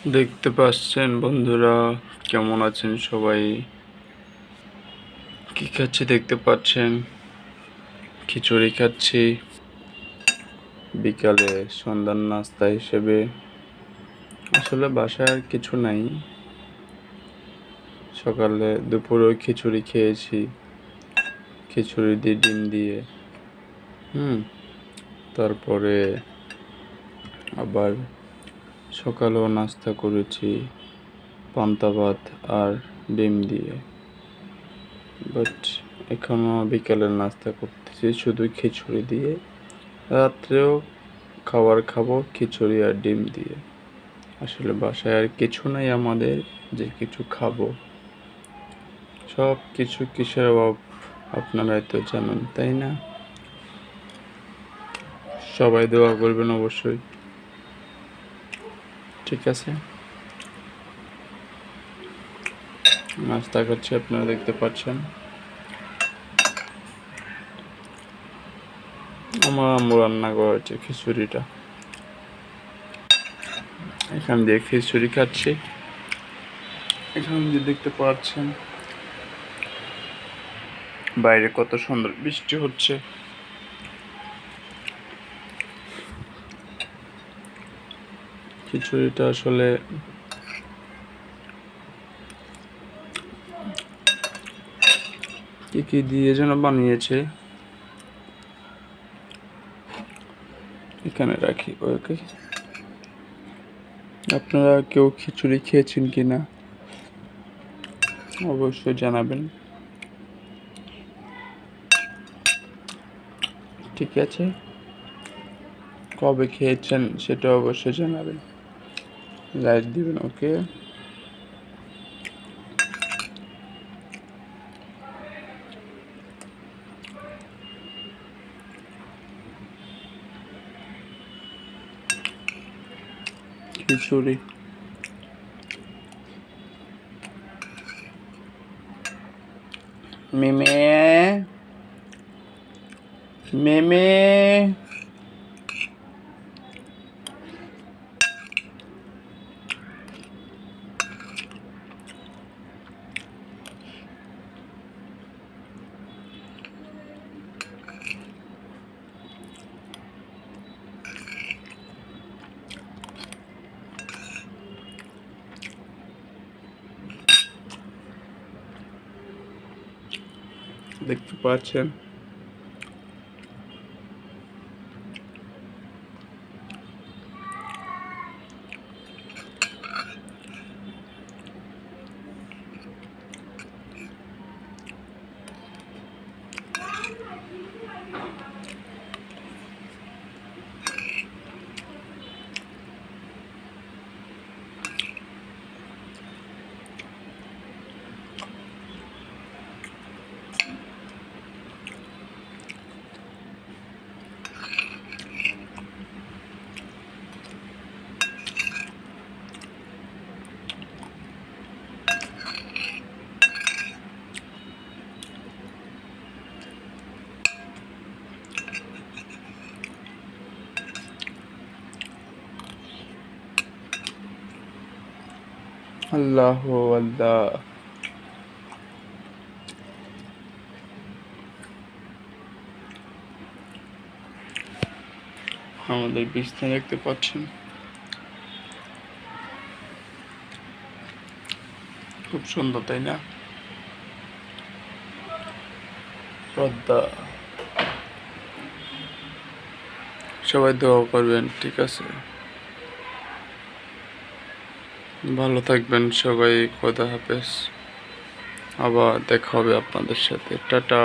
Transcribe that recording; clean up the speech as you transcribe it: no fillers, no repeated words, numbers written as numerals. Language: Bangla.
দেখতে পাচ্ছেন বন্ধুরা, কেমন আছেন সবাই? কি খাচ্ছি দেখতে পাচ্ছেন, খিচুড়ি খাচ্ছি বিকালে সন্ধ্যার নাস্তা হিসেবে। আসলে বাসায় আর কিছু নাই, সকালে দুপুরে খিচুড়ি খেয়েছি, খিচুড়ি দিয়ে ডিম দিয়ে। তারপরে আবার সকালেও নাস্তা করেছি পান্তা ভাত আর ডিম দিয়ে। বাট এখনও বিকালের নাস্তা করতেছি শুধু খিচুড়ি দিয়ে। রাত্রেও খাবো খিচুড়ি আর ডিম দিয়ে। আসলে বাসায় আর কিছু নাই আমাদের যে কিছু খাবো। সব কিছু কিসের অভাব আপনারাই তো জানেন, তাই না? সবাই দোয়া করবেন অবশ্যই, ঠিক আছে? নাস্তা করছি, আপনারা দেখতে পাচ্ছেন। আমার আম্মু রান্না করেছে খিচুড়িটা, এখান দিয়ে খিচুড়ি খাচ্ছি। এখান দিয়ে দেখতে পাচ্ছেন বাইরে কত সুন্দর বৃষ্টি হচ্ছে। খিচুড়িটা আসলে কি কি দিয়ে যেন বানিয়েছে, এখানে রাখি ওকে। আপনারা কেউ খিচুড়ি খেয়েছেন কি না অবশ্যই জানাবেন, ঠিক আছে? কবে খেয়েছেন সেটা অবশ্যই জানাবেন, লাইক দিবেন, ওকে? খিচুড়ি মেমে মেমে দেখতে পাচ্ছেন আল্লাহ আল্লাহ। আমাদের বিছনা দেখতে পাচ্ছেন, খুব সুন্দর, তাই না? পদ্মা। সবাই দোয়া করবেন, ঠিক আছে? ভালো থাকবেন সবাই, খোদা হাফেজ। আবার দেখা হবে আপনাদের সাথে, টাটা।